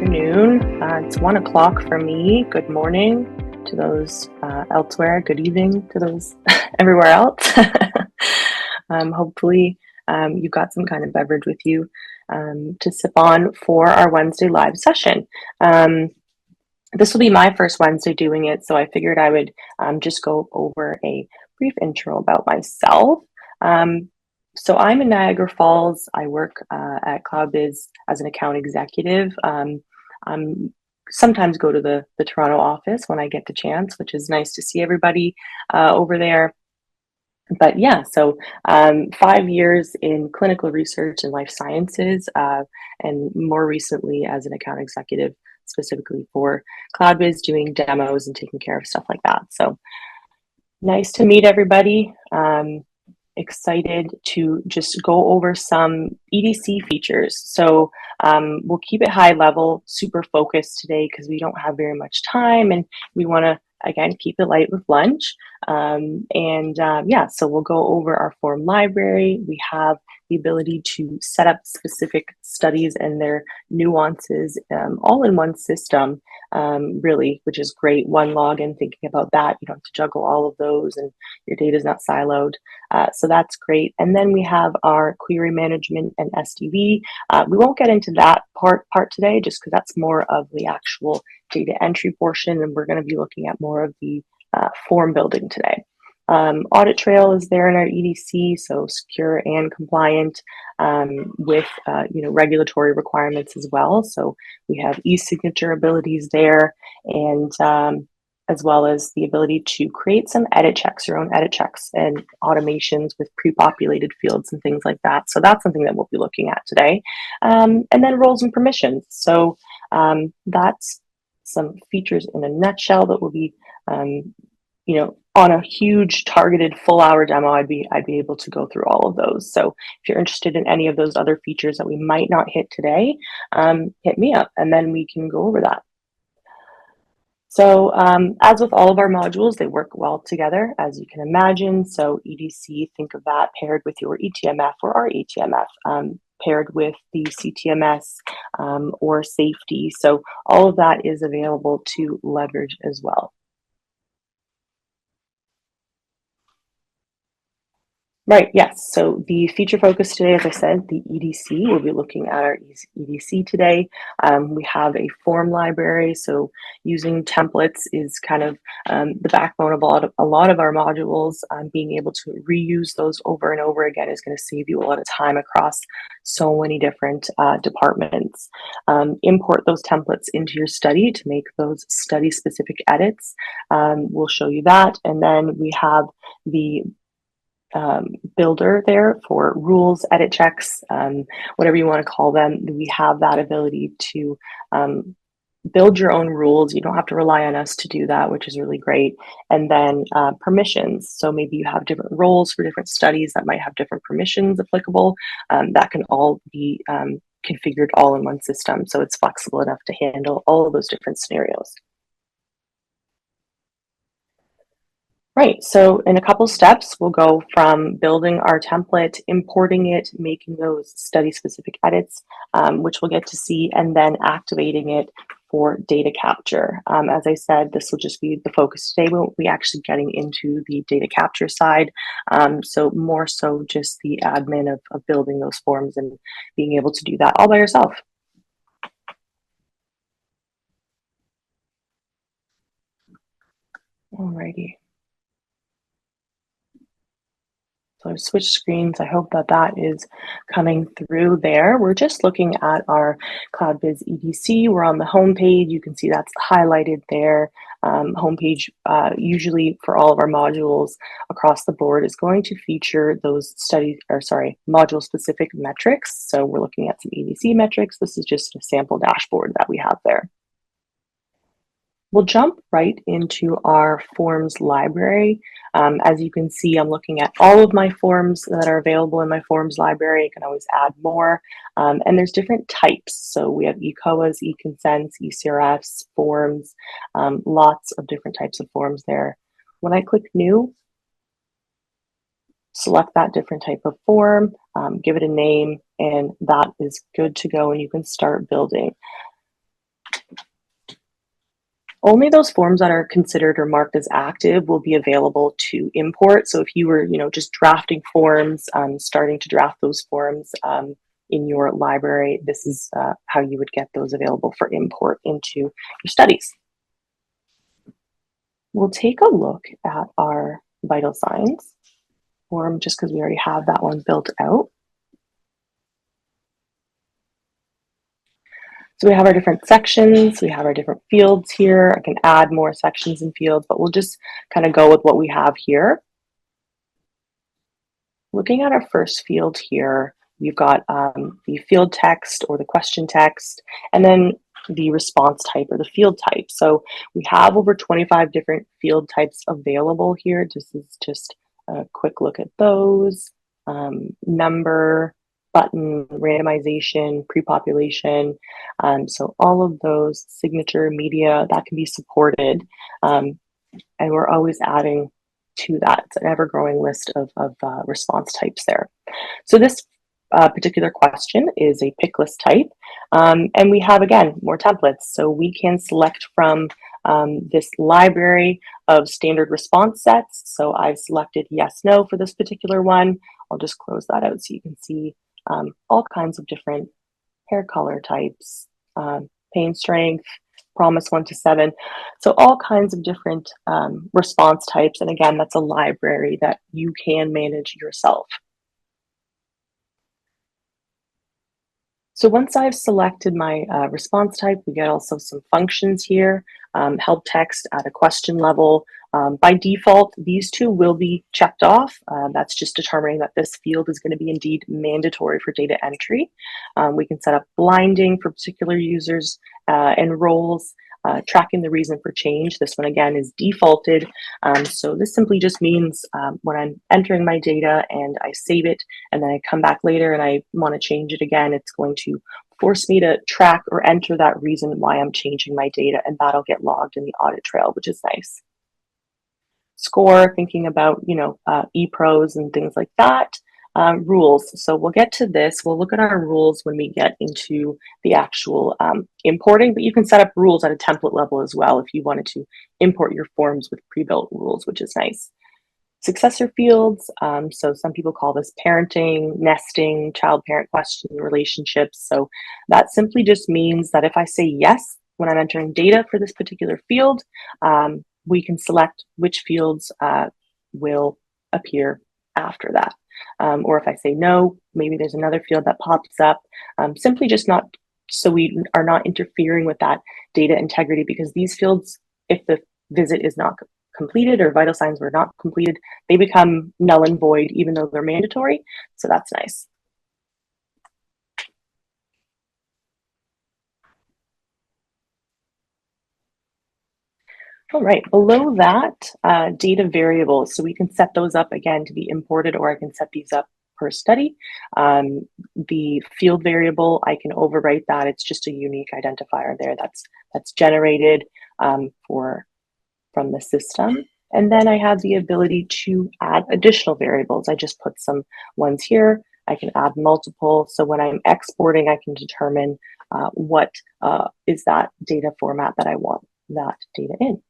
afternoon. It's 1 o'clock for me. Good morning to those elsewhere. Good evening to those everywhere else. Hopefully you've got some kind of beverage with you to sip on for our Wednesday live session. This will be my first Wednesday doing it, so I figured I would just go over a brief intro about myself. So I'm in Niagara Falls. I work at Cloudbyz as an account executive. I sometimes go to the Toronto office when I get the chance, which is nice to see everybody over there. But yeah, so 5 years in clinical research and life sciences, and more recently as an account executive, specifically for Cloudbyz, doing demos and taking care of stuff like that. So nice to meet everybody. Excited to just go over some EDC features. So we'll keep it high level, super focused today because we don't have very much time and we want to, again, keep it light with lunch. Yeah, so we'll go over our form library. We have the ability to set up specific studies and their nuances all in one system, really, which is great. One login, thinking about that, you don't have to juggle all of those and your data is not siloed. So that's great. And then we have our query management and SDV. We won't get into that part today just because that's more of the actual data entry portion, and we're going to be looking at more of the form building today. Audit trail is there in our EDC, so secure and compliant with regulatory requirements as well. So we have e-signature abilities there, and as well as the ability to create some edit checks, your own edit checks and automations with pre-populated fields and things like that. So that's something that we'll be looking at today. And then roles and permissions. So that's some features in a nutshell that will be on a huge targeted full hour demo, I'd be able to go through all of those. So if you're interested in any of those other features that we might not hit today, hit me up and then we can go over that. So as with all of our modules, they work well together, as you can imagine. So EDC, think of that paired with your eTMF or our eTMF, paired with the CTMS or safety. So all of that is available to leverage as well. Right, yes. So the feature focus today, as I said, the EDC, we'll be looking at our EDC today. We have a form library, so using templates is kind of the backbone of a lot of our modules. Being able to reuse those over and over again is going to save you a lot of time across so many different departments. Import those templates into your study to make those study-specific edits. We'll show you that, and then we have the builder there for rules, edit checks, whatever you want to call them. We have that ability to build your own rules. You don't have to rely on us to do that, which is really great. And then permissions. So maybe you have different roles for different studies that might have different permissions applicable. That can all be configured all in one system. So it's flexible enough to handle all of those different scenarios. Right, so in a couple steps, we'll go from building our template, importing it, making those study-specific edits, which we'll get to see, and then activating it for data capture. As I said, this will just be the focus today. We won't be actually getting into the data capture side, so more so just the admin of building those forms and being able to do that all by yourself. Alrighty. So I've switched screens. I hope that is coming through there. We're just looking at our Cloudbyz EDC. We're on the home page. You can see that's highlighted there. Homepage, usually for all of our modules across the board, is going to feature those module-specific metrics. So we're looking at some EDC metrics. This is just a sample dashboard that we have there. We'll jump right into our forms library. As you can see, I'm looking at all of my forms that are available in my forms library. You can always add more. And there's different types. So we have eCOAs, eConsents, eCRFs, forms, lots of different types of forms there. When I click new, select that different type of form, give it a name, and that is good to go, and you can start building. Only those forms that are considered or marked as active will be available to import. So if you were, just drafting forms, starting to draft those forms in your library, this is how you would get those available for import into your studies. We'll take a look at our vital signs form just because we already have that one built out. So we have our different sections, we have our different fields here. I can add more sections and fields, but we'll just kind of go with what we have here. Looking at our first field here, we've got the field text or the question text, and then the response type or the field type. So we have over 25 different field types available here. This is just a quick look at those. Number, button, randomization, pre-population. So all of those, signature, media, that can be supported. And we're always adding to that. It's an ever-growing list of response types there. So this particular question is a pick list type. And we have, again, more templates. So we can select from this library of standard response sets. So I've selected yes, no for this particular one. I'll just close that out so you can see all kinds of different hair color types, pain strength, promise 1 to 7. So all kinds of different response types. And again, that's a library that you can manage yourself. So once I've selected my response type, we get also some functions here. Help text at a question level. By default, these two will be checked off. That's just determining that this field is going to be indeed mandatory for data entry. We can set up blinding for particular users and roles. Tracking the reason for change. This one again is defaulted. So this simply just means when I'm entering my data and I save it and then I come back later and I want to change it again, it's going to force me to track or enter that reason why I'm changing my data, and that'll get logged in the audit trail, which is nice. Score, thinking about, ePros and things like that. Rules. So we'll get to this. We'll look at our rules when we get into the actual importing, but you can set up rules at a template level as well if you wanted to import your forms with pre-built rules, which is nice. Successor fields. So some people call this parenting, nesting, child-parent question relationships. So that simply just means that if I say yes when I'm entering data for this particular field, we can select which fields will appear after that. Or if I say no, maybe there's another field that pops up. Simply just not so we are not interfering with that data integrity, because these fields, if the visit is not completed or vital signs were not completed, they become null and void even though they're mandatory. So that's nice. All right, below that, data variables. So we can set those up again to be imported, or I can set these up per study. The field variable, I can overwrite that. It's just a unique identifier there that's generated from the system. And then I have the ability to add additional variables. I just put some ones here. I can add multiple. So when I'm exporting, I can determine what is that data format that I want that data in.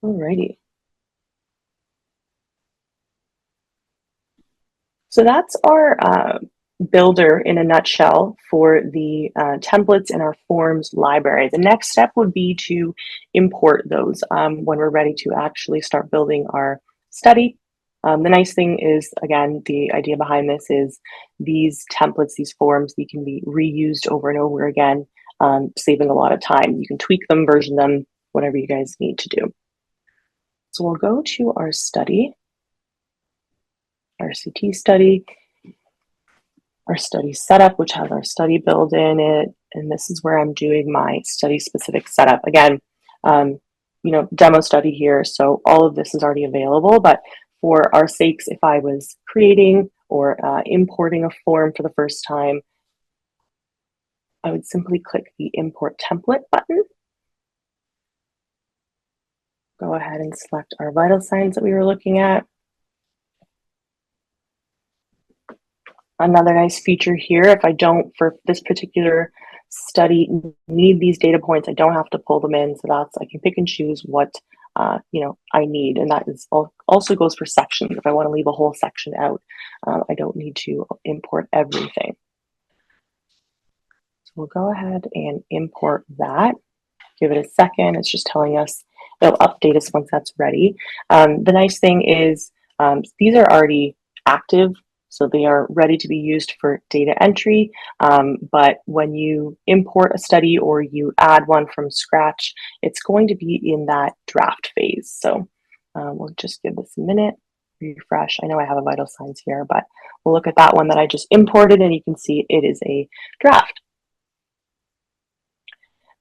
Alrighty. So that's our builder in a nutshell for the templates in our forms library. The next step would be to import those when we're ready to actually start building our study. The nice thing is, again, the idea behind this is these templates, these forms, they can be reused over and over again, saving a lot of time. You can tweak them, version them, whatever you guys need to do. So we'll go to our study, RCT study, our study setup, which has our study build in it. And this is where I'm doing my study specific setup. Again, demo study here. So all of this is already available, but for our sakes, if I was creating or importing a form for the first time, I would simply click the import template button. Go ahead and select our vital signs that we were looking at. Another nice feature here, if I don't, for this particular study, need these data points, I don't have to pull them in. So that's, I can pick and choose what I need. And that is also goes for sections. If I want to leave a whole section out, I don't need to import everything. So we'll go ahead and import that. Give it a second. It's just telling us, it'll update us once that's ready. The nice thing is these are already active, so they are ready to be used for data entry. But when you import a study or you add one from scratch, it's going to be in that draft phase. So we'll just give this a minute, refresh. I know I have a vital signs here, but we'll look at that one that I just imported, and you can see it is a draft.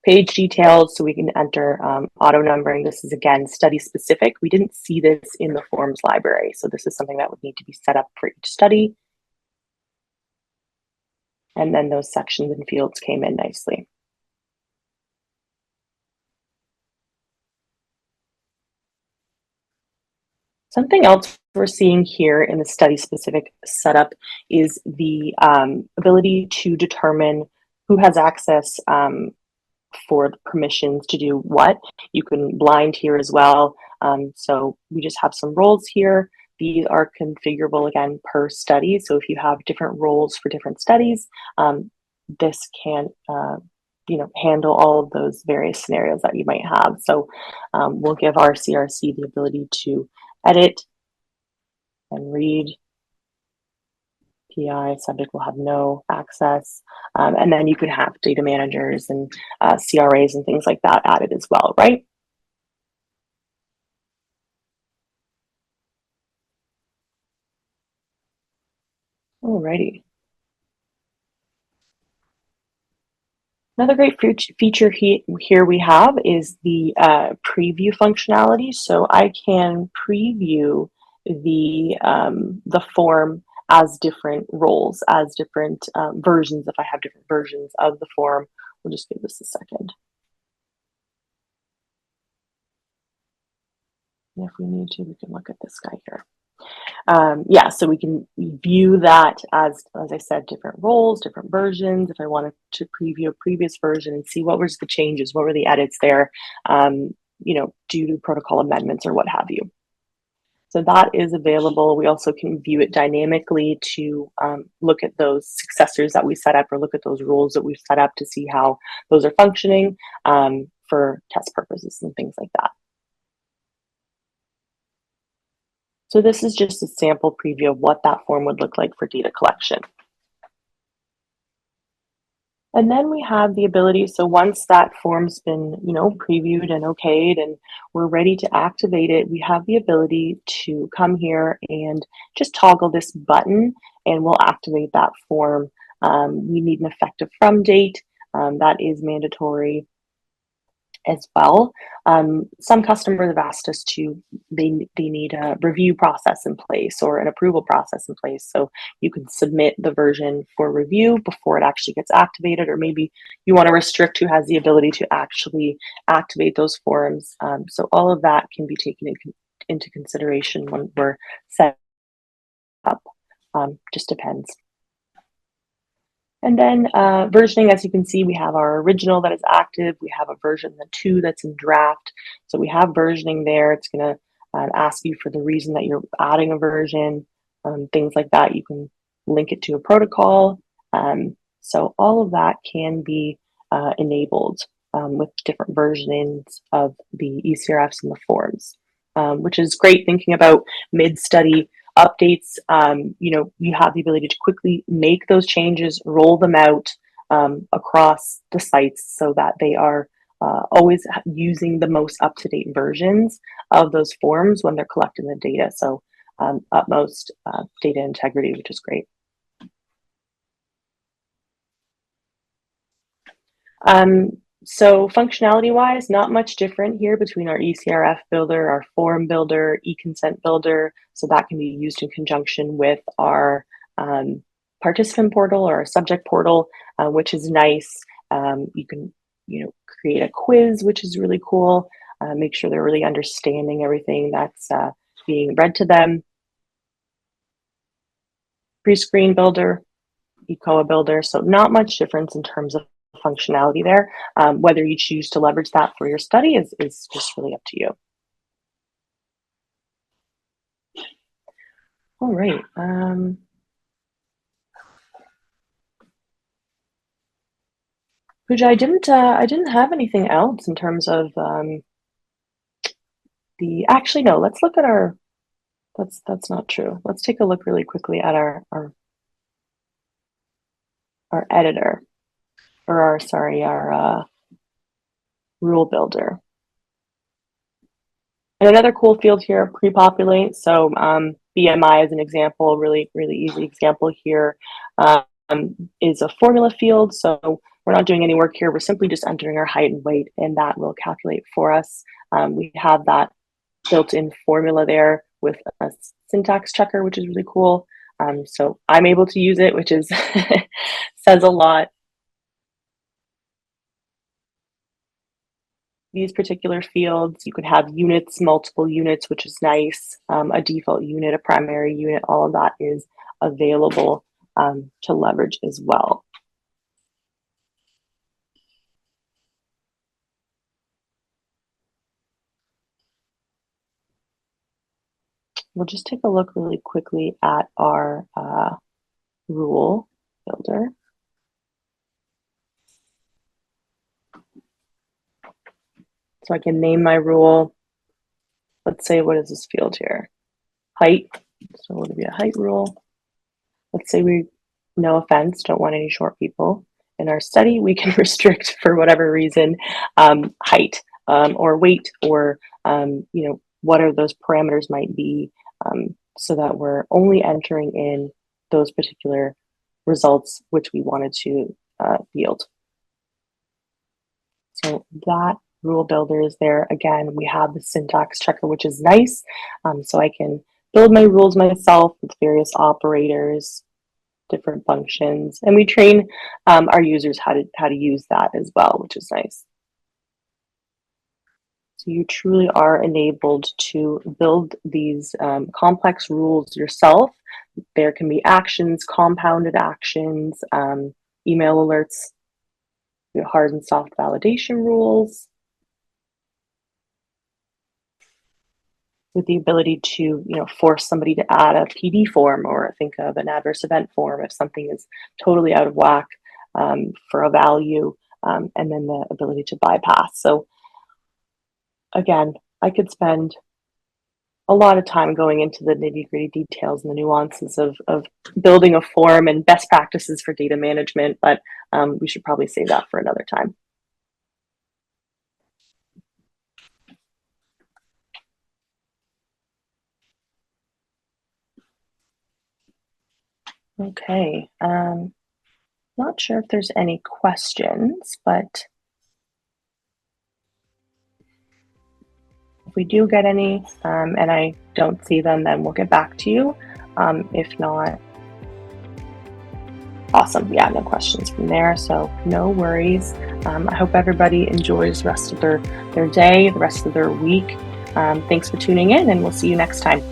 Page details, so we can enter auto numbering. This is, again, study specific. We didn't see this in the forms library, so this is something that would need to be set up for each study. And then those sections and fields came in nicely. Something else we're seeing here in the study specific setup is the ability to determine who has access for the permissions to do what. You can blind here as well. So we just have some roles here. These are configurable, again, per study. So if you have different roles for different studies, this can handle all of those various scenarios that you might have. So we'll give our CRC the ability to edit and read. PI subject will have no access. And then you could have data managers and CRAs and things like that added as well, right? Alrighty. Another great feature here we have is the preview functionality. So I can preview the form as different roles, as different versions. If I have different versions of the form, we'll just give this a second. And if we need to, we can look at this guy here. Yeah, so we can view that as I said, different roles, different versions. If I wanted to preview a previous version and see what was the changes, what were the edits there, due to protocol amendments or what have you. So that is available. We also can view it dynamically to look at those successors that we set up or look at those rules that we've set up to see how those are functioning for test purposes and things like that. So this is just a sample preview of what that form would look like for data collection. And then we have the ability, so once that form's been, previewed and okayed and we're ready to activate it, we have the ability to come here and just toggle this button and we'll activate that form. We need an effective from date. That is mandatory as well. Some customers have asked us they need a review process in place or an approval process in place. So you can submit the version for review before it actually gets activated, or maybe you want to restrict who has the ability to actually activate those forms. So all of that can be taken into consideration when we're set up. Just depends. And then versioning, as you can see, we have our original that is active. We have a version 2 that's in draft. So we have versioning there. It's going to ask you for the reason that you're adding a version, things like that. You can link it to a protocol. So all of that can be enabled with different versions of the ECRFs and the forms, which is great thinking about mid-study updates. You have the ability to quickly make those changes, roll them out across the sites so that they are always using the most up-to-date versions of those forms when they're collecting the data. So utmost data integrity, which is great. So functionality-wise, not much different here between our ECRF builder, our form builder, e-consent builder. So that can be used in conjunction with our participant portal or our subject portal, which is nice. You can, create a quiz, which is really cool. Make sure they're really understanding everything that's being read to them. pre-screen builder, eCOA builder. So not much difference in terms of functionality there. Whether you choose to leverage that for your study is just really up to you. All right. Pooja, I didn't have anything else in terms of actually, no, let's look at our, that's not true. Let's take a look really quickly at our editor, or our rule builder. And another cool field here, pre-populate. So BMI as an example, really easy example here, is a formula field. So we're not doing any work here. We're simply just entering our height and weight, and that will calculate for us. We have that built-in formula there with a syntax checker, which is really cool. So I'm able to use it, which is says a lot. These particular fields, you could have units, multiple units, which is nice. A default unit, a primary unit, all of that is available to leverage as well. We'll just take a look really quickly at our rule builder. So I can name my rule. Let's say, what is this field here? Height. So it would be a height rule. Let's say we, no offense, don't want any short people in our study. We can restrict, for whatever reason, height or weight, or you know, whatever those parameters might be, so that we're only entering in those particular results which we wanted to yield. So that rule builder is there. Again, we have the syntax checker, which is nice. So I can build my rules myself with various operators, different functions, and we train our users how to use that as well, which is nice. So you truly are enabled to build these complex rules yourself. There can be actions, compounded actions, email alerts, hard and soft validation rules, with the ability to, you know, force somebody to add a PD form, or think of an adverse event form if something is totally out of whack for a value, and then the ability to bypass. So again, I could spend a lot of time going into the nitty-gritty details and the nuances of building a form and best practices for data management, but we should probably save that for another time. Okay, not sure if there's any questions, but if we do get any, and I don't see them, then we'll get back to you. If not, awesome. Yeah, no questions from there, so no worries. I hope everybody enjoys the rest of their day, the rest of their week. Thanks for tuning in, and we'll see you next time.